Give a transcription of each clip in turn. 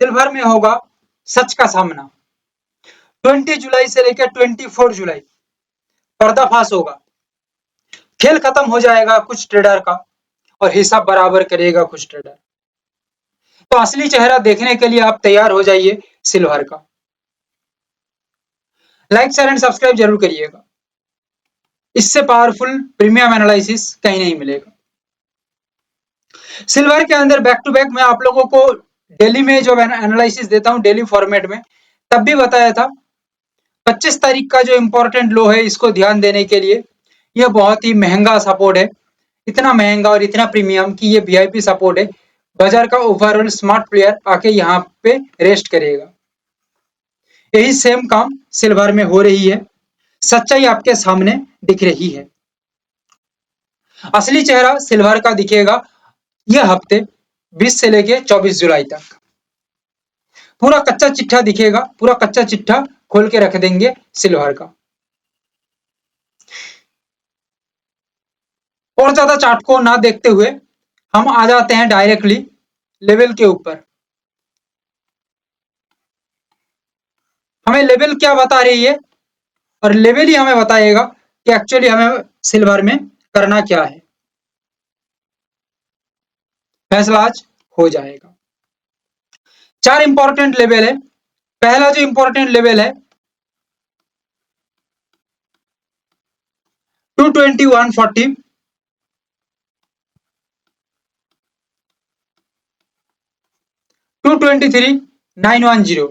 Silver में होगा सच का सामना। 20 जुलाई से लेकर 24 जुलाई पर्दाफाश होगा, खेल खत्म हो जाएगा कुछ ट्रेडर का और हिसाब बराबर करेगा कुछ ट्रेडर। तो असली चेहरा देखने के लिए आप तैयार हो जाइए सिल्वर का। लाइक शेयर एंड सब्सक्राइब जरूर करिएगा, इससे पावरफुल प्रीमियम एनालिसिस कहीं नहीं मिलेगा। सिल्वर के अंदर बैक टू बैक मैं आप लोगों को डेली में जो एनालिसिस देता हूं डेली फॉर्मेट में, तब भी बताया था 25 तारीख का जो इंपॉर्टेंट लो है इसको ध्यान देने के लिए। यह बहुत ही महंगा सपोर्ट है, इतना महंगा और इतना प्रीमियम कि ये वीआईपी सपोर्ट है। बाजार का ओवरऑल स्मार्ट प्लेयर आके यहाँ पे रेस्ट करेगा। यही सेम काम सिल्वर में हो रही है, सच्चाई आपके सामने दिख रही है। असली चेहरा सिल्वर का दिखेगा यह हफ्ते 20 से लेके 24 जुलाई तक। पूरा कच्चा चिट्ठा दिखेगा, पूरा कच्चा चिट्ठा खोल के रख देंगे सिल्वर का। और ज्यादा चार्ट को ना देखते हुए हम आ जाते हैं डायरेक्टली लेवल के ऊपर। हमें लेवल क्या बता रही है और लेवल ही हमें बताएगा कि एक्चुअली हमें सिल्वर में करना क्या है। फैसला आज हो जाएगा। 4 इंपॉर्टेंट लेवल है। पहला जो इंपॉर्टेंट लेवल है 221.40, 223.910।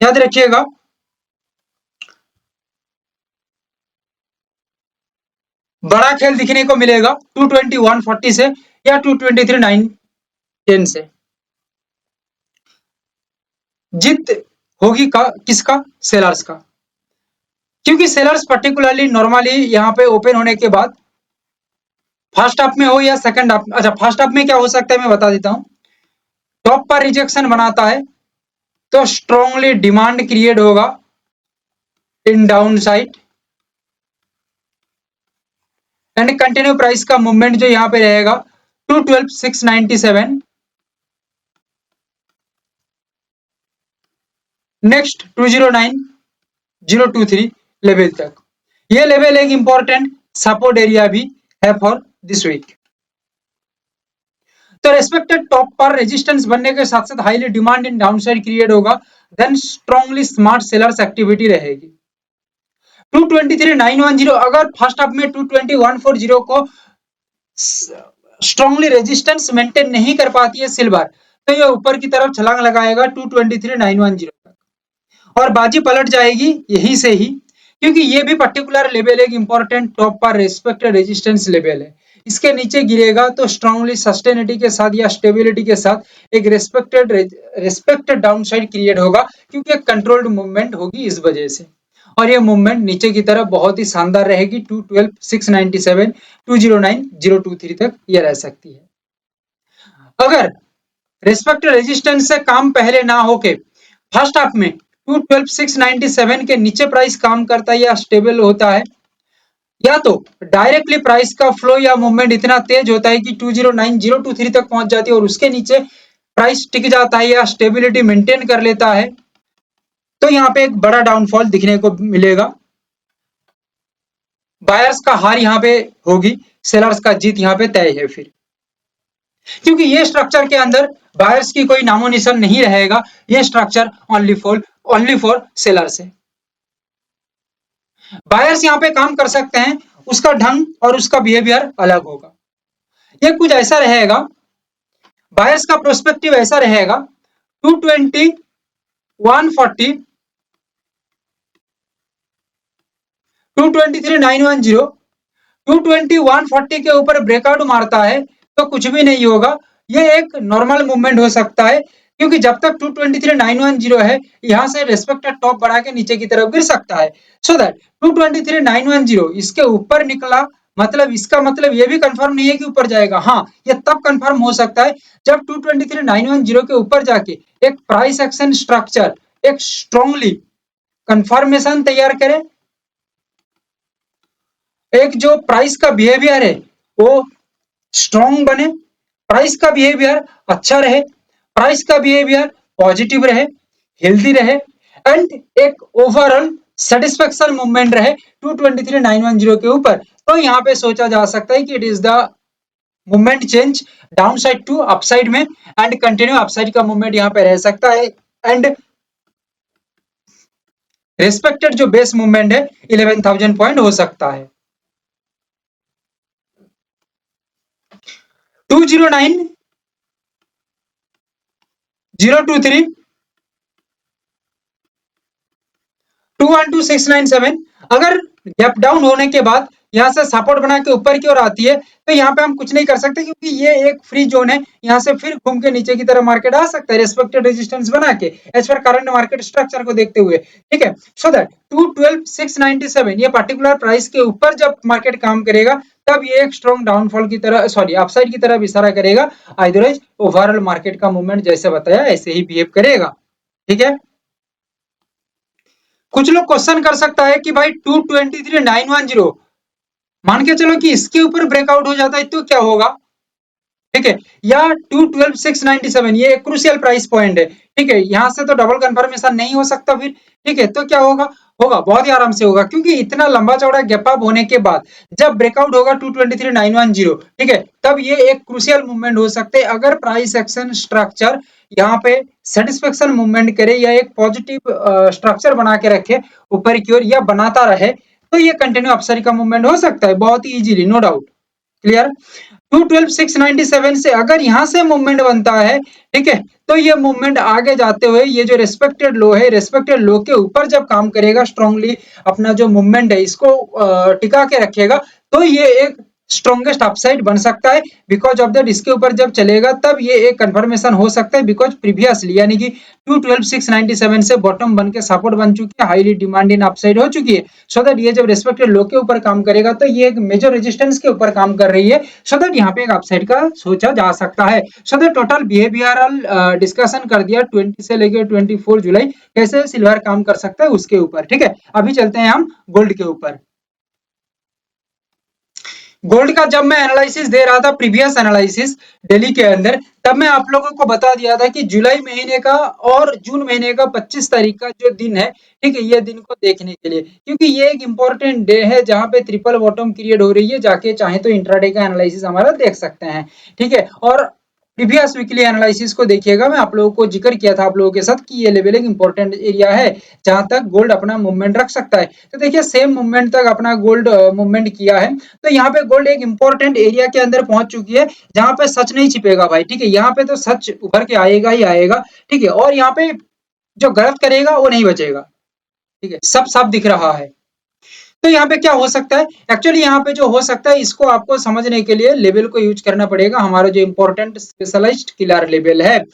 याद रखिएगा, बड़ा खेल दिखने को मिलेगा 221.40 से या 223.910 से। जीत होगी का किसका? सेलर्स का, क्योंकि सेलर्स पर्टिकुलरली नॉर्मली यहाँ पे ओपन होने के बाद फर्स्ट हाफ में हो या सेकंड हाफ, अच्छा फर्स्ट हाफ में क्या हो सकता है मैं बता देता हूं। टॉप पर रिजेक्शन बनाता है तो स्ट्रांगली डिमांड क्रिएट होगा in downside and continue price का मूवमेंट जो यहां पे रहेगा 212,697, नेक्स्ट 209,023 लेवल तक। ये लेवल एक इंपॉर्टेंट सपोर्ट एरिया भी है फॉर दिस वीक। तो रेस्पेक्टेड टॉप पर रेजिस्टेंस बनने के साथ साथ highly demand in downside create होगा, then strongly smart sellers activity रहेगी। 223,910 अगर फर्स्ट हाफ में 221.40 को स्ट्रांगली रेजिस्टेंस मेंटेन नहीं कर पाती है सिल्वर, तो ये ऊपर की तरफ छलांग लगाएगा 223,910 तक और बाजी पलट जाएगी यहीं से ही, क्योंकि ये भी पर्टिकुलर लेवल एक इंपॉर्टेंट टॉप पर रेस्पेक्टेड रेजिस्टेंस लेवल है। इसके नीचे गिरेगा तो स्ट्रांगली सस्टेनिटी के साथ या स्टेबिलिटी के साथ एक रेस्पेक्टेड डाउनसाइड क्रिएट होगा, क्योंकि एक कंट्रोल्ड मूवमेंट होगी इस वजह से। और ये मूवमेंट नीचे की तरफ बहुत ही शानदार रहेगी 212,697, 209,023 तक ये रह सकती है। अगर रेस्पेक्टेड रेजिस्टेंस से काम पहले ना होके फर्स्ट हाफ में 212,697 के नीचे प्राइस काम करता है या स्टेबल होता है, या तो डायरेक्टली प्राइस का फ्लो या मूवमेंट इतना तेज होता है कि 209,023 तक पहुंच जाती है और उसके नीचे प्राइस टिक जाता है या स्टेबिलिटी मेंटेन कर लेता है, तो यहाँ पे एक बड़ा डाउनफॉल दिखने को मिलेगा। बायर्स का हार यहाँ पे होगी, सेलर्स का जीत यहाँ पे तय है फिर, क्योंकि ये स्ट्रक्चर के अंदर बायर्स की कोई नामो निशान नहीं रहेगा। ये स्ट्रक्चर ओनली फॉर सेलर्स है। बायर्स यहाँ पे काम कर सकते हैं, उसका ढंग और उसका बिहेवियर अलग होगा। ये कुछ ऐसा रहेगा, बायर्स का प्रोस्पेक्टिव ऐसा रहेगा 221.40, 223,910, 221.40 के ऊपर ब्रेकआउट मारता है तो कुछ भी नहीं होगा। ये एक नॉर्मल मूवमेंट हो सकता है, क्योंकि जब तक 223,910 है यहां से रेस्पेक्टेड टॉप बढ़ा के नीचे की तरफ गिर सकता है। सो दैट 223,910 इसके ऊपर निकला, मतलब इसका मतलब ये भी कंफर्म नहीं है कि ऊपर जाएगा। हाँ, ये तब कंफर्म हो सकता है जब 223,910 के ऊपर जाके एक प्राइस एक्शन स्ट्रक्चर एक स्ट्रांगली कंफर्मेशन तैयार करे, एक जो प्राइस का बिहेवियर है वो स्ट्रांग बने, प्राइस का बिहेवियर अच्छा रहे, प्राइस का बिहेवियर पॉजिटिव रहे, हेल्दी रहे एंड एक ओवरऑल सेटिस्फेक्शन मूवमेंट रहे 223,910 के ऊपर, तो यहाँ पे सोचा जा सकता है कि it is the movement change down side to upside में एंड कंटिन्यू अपसाइड का मूवमेंट यहाँ पे रह सकता है एंड रेस्पेक्टेड जो बेस मूवमेंट है 11,000 पॉइंट हो सकता है। 209 023 212697 अगर गैप डाउन होने के बाद यहाँ से सपोर्ट बना के ऊपर की ओर आती है तो यहाँ पे हम कुछ नहीं कर सकते क्योंकि ये एक फ्री जोन है, यहाँ से फिर घूम के नीचे की तरफ मार्केट आ सकता है रेस्पेक्टेड रेजिस्टेंस बना के as per current market structure को देखते हुए, ठीक है। सो दैट 212,697 ये पर्टिकुलर प्राइस के ऊपर जब मार्केट काम करेगा तब ये एक स्ट्रॉन्ग डाउनफॉल की तरह सॉरी अपसाइड की तरफ इशारा करेगा, अदरवाइज ओवरऑल मार्केट का मूवमेंट जैसे बताया ऐसे ही बिहेव करेगा, ठीक है। कुछ लोग क्वेश्चन कर सकता है कि भाई 223,910 मान के चलो कि इसके ऊपर ब्रेकआउट हो जाता है तो क्या होगा, ठीक है, या 212,697 ये एक क्रूशियल प्राइस पॉइंट है, ठीक है, यहां से तो डबल कंफर्मेशन नहीं हो सकता फिर, ठीक है, तो क्या होगा, होगा बहुत ही आराम से होगा क्योंकि इतना लंबा चौड़ा गैप अप होने के बाद जब ब्रेकआउट होगा 223,910, ठीक है, तब ये एक क्रूशियल मूवमेंट हो सकते हैं अगर प्राइस एक्शन स्ट्रक्चर यहाँ पे सेटिस्फेक्शन मूवमेंट करे या एक पॉजिटिव स्ट्रक्चर बना के रखे ऊपर की ओर या बनाता रहे तो ये कंटिन्यू अपसाइड का मूवमेंट हो सकता है बहुत ही इजीली, नो डाउट, क्लियर। 212,697 से अगर यहां से मूवमेंट बनता है, ठीक है, तो ये मूवमेंट आगे जाते हुए ये जो रेस्पेक्टेड लो है रेस्पेक्टेड लो के ऊपर जब काम करेगा स्ट्रांगली अपना जो मूवमेंट है इसको टिका के रखेगा तो ये एक स्ट्रॉन्गेस्ट अपसाइड बन सकता है बिकॉज ऑफ दैट इसके ऊपर जब चलेगा तब ये एक कंफर्मेशन हो सकता है बिकॉज प्रीवियसली यानी कि 212,697 से बॉटम बन के सपोर्ट बन चुकी है, हाईली डिमांड इन अपसाइड हो चुकी है, सो दैट ये जब रेस्पेक्टेड लो के ऊपर काम करेगा तो ये एक मेजर रेजिस्टेंस के ऊपर काम कर रही है, सो दैट यहाँ पे एक अपसाइड का सोचा जा सकता है। So that total behavioural discussion कर दिया 20 से लेकर 24 जुलाई कैसे सिल्वर काम कर सकता है उसके ऊपर, ठीक है। अभी चलते हैं हम गोल्ड के ऊपर। गोल्ड का जब मैं एनालिसिस दे रहा था प्रीवियस एनालिसिस दिल्ली के अंदर तब मैं आप लोगों को बता दिया था कि जुलाई महीने का और जून महीने का 25 तारीख का जो दिन है, ठीक है, ये दिन को देखने के लिए क्योंकि ये एक इंपॉर्टेंट डे है जहां पे ट्रिपल बॉटम क्रिएट हो रही है, जाके चाहे तो इंट्राडे का एनालिसिस हमारा देख सकते हैं, ठीक है। और प्रीवियस वीकली एनालिसिस को देखिएगा, मैं आप लोगों को जिक्र किया था आप लोगों के साथ कि ये लेवल एक इंपॉर्टेंट एरिया है जहां तक गोल्ड अपना मूवमेंट रख सकता है, तो देखिए सेम मूवमेंट तक अपना गोल्ड मूवमेंट किया है, तो यहाँ पे गोल्ड एक इंपॉर्टेंट एरिया के अंदर पहुंच चुकी है जहां पे सच नहीं छिपेगा भाई, ठीक है, यहाँ पे तो सच उभर के आएगा ही आएगा, ठीक है, और यहाँ पे जो गलत करेगा वो नहीं बचेगा, ठीक है, सब सब दिख रहा है। तो यहाँ पे क्या हो सकता है, एक्चुअली यहाँ पे जो हो सकता है इसको आपको समझने के लिए लेवल को यूज करना पड़ेगा, हमारा जो इंपॉर्टेंट स्पेशलाइज्ड किलर लेवल है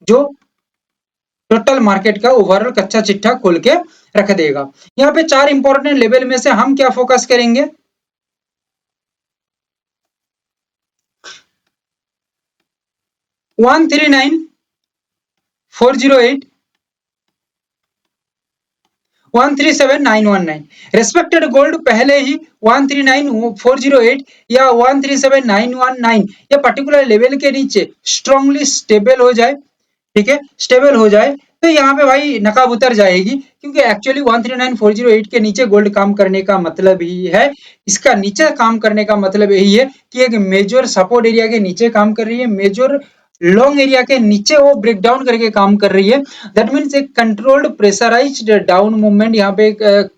जो टोटल मार्केट का ओवरऑल कच्चा चिट्ठा खोल के रख देगा। यहाँ पे 4 इंपॉर्टेंट लेवल में से हम क्या फोकस करेंगे, 139,408 137,919 रेस्पेक्टेड गोल्ड पहले ही 139,408 या 137,919 ये पर्टिकुलर लेवल के नीचे स्ट्रांगली स्टेबल हो जाए, ठीक है, स्टेबल हो जाए तो यहाँ पे भाई नकाब उतर जाएगी क्योंकि एक्चुअली 139,408 के नीचे गोल्ड काम करने का मतलब ही है, इसका नीचे काम करने का मतलब यही है कि एक मेजर सपोर्ट एरिया के नीचे काम कर रही है, मेजर लॉन्ग एरिया के नीचे वो ब्रेक डाउन करके काम कर रही है, दैट मीन्स एक कंट्रोल्ड प्रेशराइज्ड डाउन मूवमेंट यहाँ पे एक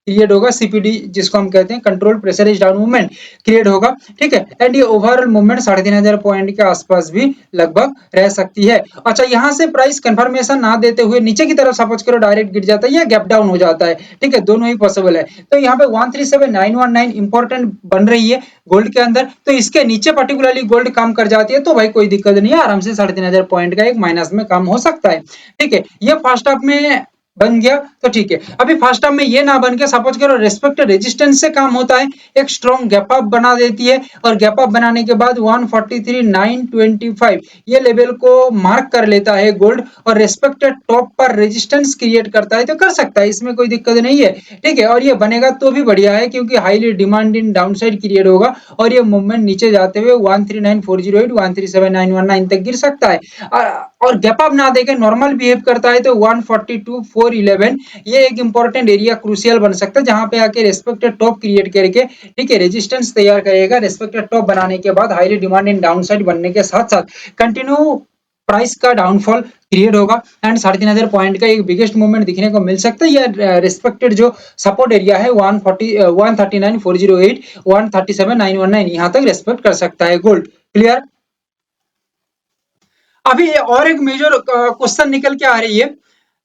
क्रिएट होगा, सीपीडी जिसको हम कहते हैं control pressurise down movement create होगा, ठीक है, एंड ये ओवरऑल मूवमेंट 3,500 पॉइंट के आसपास भी लगभग रह सकती है। अच्छा, यहाँ से प्राइस कंफर्मेशन ना देते हुए नीचे की तरफ सपोज करो डायरेक्ट गिर जाता है या गैप डाउन हो जाता है, ठीक है, दोनों ही पॉसिबल है, तो यहाँ पे 137,919 इंपॉर्टेंट बन रही है गोल्ड के अंदर, तो इसके नीचे पर्टिकुलरली गोल्ड काम कर जाती है तो भाई कोई दिक्कत नहीं है, आराम से 3,500 पॉइंट का एक माइनस में काम हो सकता है, ठीक है, ये फर्स्ट हाफ में बन गया तो ठीक है। अभी फर्स्ट टर्म में ये ना बन के सपोज करो रेस्पेक्ट रेजिस्टेंस से काम होता है, एक स्ट्रॉन्ग गैप अप बना देती है और गैप अप बनाने के बाद 143,925 ये लेवल को मार्क कर लेता है गोल्ड और रेस्पेक्टेड टॉप पर रेजिस्टेंस क्रिएट करता है तो कर सकता है, इसमें कोई दिक्कत नहीं है, ठीक है, और ये बनेगा तो भी बढ़िया है क्योंकि highly demand in downside create होगा और ये मूवमेंट नीचे जाते हुए 139,408 137,919 तक गिर सकता है। और गैप अप ना देके नॉर्मल बिहेव करता है तो 142,411 ये एक इंपॉर्टेंट एरिया क्रूशियल बन सकता है, जहां पे आके रेस्पेक्टेड टॉप क्रिएट करके ठीक है रेजिस्टेंस तैयार करेगा। रेस्पेक्टेड टॉप बनाने के बाद हाईली डिमांड इन डाउनसाइड बनने के साथ साथ कंटिन्यू प्राइस का डाउनफॉल क्रिएट होगा एंड 3,500 पॉइंट का एक बिगेस्ट मूवमेंट दिखने को मिल सकता है। या रेस्पेक्टेड जो सपोर्ट एरिया है 139,408 137,919 यहाँ तक रेस्पेक्ट कर सकता है गोल्ड। क्लियर। अभी और एक मेजर क्वेश्चन निकल के आ रही है,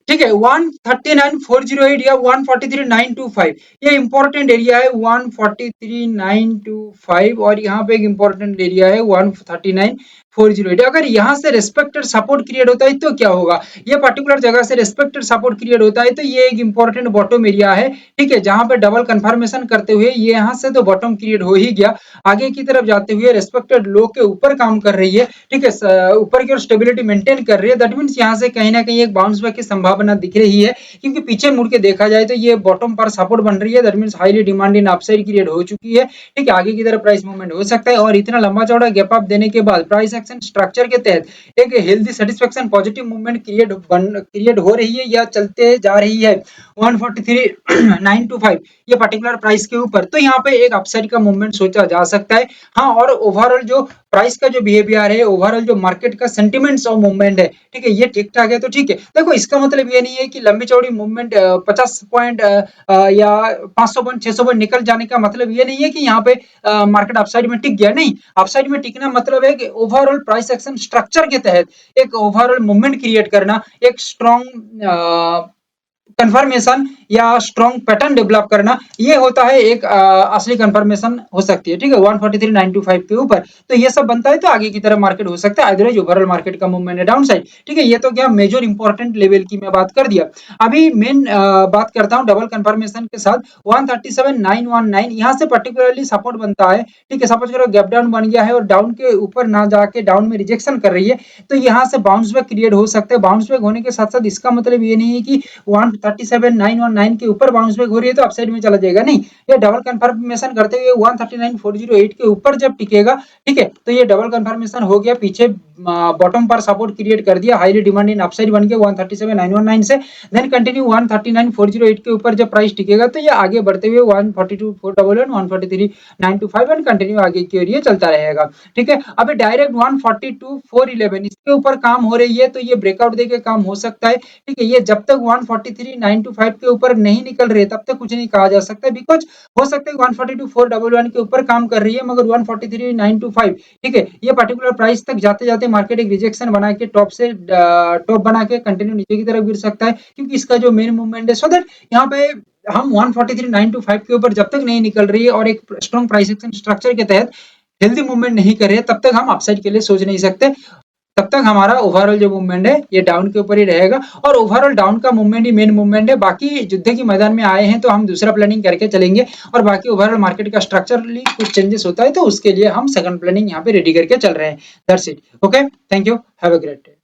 ठीक है 139,408 या 143,925 ये इंपॉर्टेंट एरिया है 143,925 और यहाँ पे एक इंपॉर्टेंट एरिया है 139,408। अगर यहाँ से रेस्पेक्टेड सपोर्ट क्रिएट होता है तो क्या होगा, ये पर्टिकुलर जगह से रेस्पेक्टेड सपोर्ट क्रिएट होता है तो ये एक इंपॉर्टेंट बॉटम एरिया है, ठीक है, जहां पे डबल कंफर्मेशन करते हुए ये यहाँ से तो बॉटम क्रिएट हो ही गया, आगे की तरफ जाते हुए रेस्पेक्टेड लो के ऊपर काम कर रही है, ठीक है, ऊपर की ओर स्टेबिलिटी मेंटेन कर रही है। दैट मींस यहाँ से कहीं ना कहीं एक बाउंस बैक की संभावना दिख रही है, क्योंकि पीछे मुड़ के देखा जाए तो ये बॉटम पर सपोर्ट बन रही है। That means highly demand in upside create हो चुकी है, ठीक है, आगे की तरफ प्राइस मूवमेंट हो सकता है और इतना लंबा चौड़ा गैप अप देने के बाद प्राइस एक्शन स्ट्रक्चर के तहत एक healthy satisfaction positive movement create हो रही है या चलते जा रही है 143,925 ये पर्टिकुलर प्राइस के ऊपर, तो यहाँ पे एक अपसाइड का मूवमेंट सोचा जा सकता है। हाँ, और ओवरऑल जो प्राइस का जो बिहेवियर है, ओवरऑल जो मार्केट का सेंटिमेंट्स ऑफ मूवमेंट है, ठीक है, ये ठीक ठाक है तो ठीक है। देखो इसका मतलब ये नहीं है कि लंबी चौड़ी मूवमेंट 50 पॉइंट या 500 पॉइंट 600 पॉइंट निकल जाने का मतलब ये नहीं है कि यहाँ पे मार्केट अपसाइड में टिक गया, नहीं, अपसाइड में टिकना मतलब है कि ओवरऑल प्राइस एक्शन स्ट्रक्चर के तहत एक ओवरऑल मूवमेंट क्रिएट करना, एक स्ट्रॉन्ग कंफर्मेशन या स्ट्रॉन्ग पैटर्न डेवलप करना, ये होता है एक असली कंफर्मेशन हो सकती है, ठीक है, 143,925 के ऊपर। तो ये सब बनता है तो आगे की तरफ मार्केट हो सकता है, अदरवाइज ओवरऑल मार्केट का मूवमेंट है डाउन साइड, ठीक है। ये तो क्या मेजर इंपॉर्टेंट लेवल की मैं बात कर दिया। अभी मेन बात करता हूँ डबल कंफर्मेशन के साथ 137,919 यहाँ से पर्टिकुलरली सपोर्ट बनता है, ठीक है। सपोज करो गैप डाउन बन गया है और डाउन के ऊपर ना जाके डाउन में रिजेक्शन कर रही है, तो यहाँ से बाउंस बैक क्रिएट हो सकता है। बाउंस बैक होने के साथ साथ इसका मतलब ये नहीं है कि 137,919 के ऊपर बाउंस बैक हो रही है तो अपसाइड में चला जाएगा, नहीं, ये डबल कंफर्मेशन करते हुए 139,408 के ऊपर जब टिकेगा, ठीक है, तो ये डबल कंफर्मेशन हो गया, पीछे बॉटम पर सपोर्ट क्रिएट कर दिया, हाईली डिमांड इन अपसाइड बन गया 137,919 से, देन कंटिन्यू 139,408 के ऊपर जब प्राइस टिकेगा तो ये आगे बढ़ते हुए 142,411 143,925 एंड कंटिन्यू आगे की ओर ये चलता रहेगा, ठीक है। अभी डायरेक्ट 142,411 इसके ऊपर काम हो रही है तो ये ब्रेकआउट देके काम हो सकता है, ठीक है। ये जब तक 143,925 के ऊपर नहीं निकल रहे तब तक कुछ नहीं कहा जा सकता, बिकॉज हो सकता है 142,411 के ऊपर काम कर रही है मगर 143,925, ठीक है, ये पर्टिकुलर प्राइस तक जाते जाते मार्केट एक रिजेक्शन बना के टॉप से टॉप बना के कंटिन्यू नीचे की तरफ गिर सकता है, क्योंकि इसका जो मेन मूवमेंट है, सो दैट यहाँ पे हम 143,925 के ऊपर जब तक नहीं निकल रही है और एक स्ट्रॉन्ग प्राइस एक्शन स्ट्रक्चर के तहत हेल्दी मूवमेंट नहीं कर रहे हैं तब तक हम अपसाइड के लिए सोच नहीं सकते। तब तक हमारा ओवरऑल जो मूवमेंट है ये डाउन के ऊपर ही रहेगा और ओवरऑल डाउन का मूवमेंट ही मेन मूवमेंट है। बाकी युद्ध के मैदान में आए हैं तो हम दूसरा प्लानिंग करके चलेंगे और बाकी ओवरऑल मार्केट का स्ट्रक्चरली कुछ चेंजेस होता है तो उसके लिए हम सेकंड प्लानिंग यहाँ पे रेडी करके चल रहे हैं। That's it. Okay, thank you, have a great day.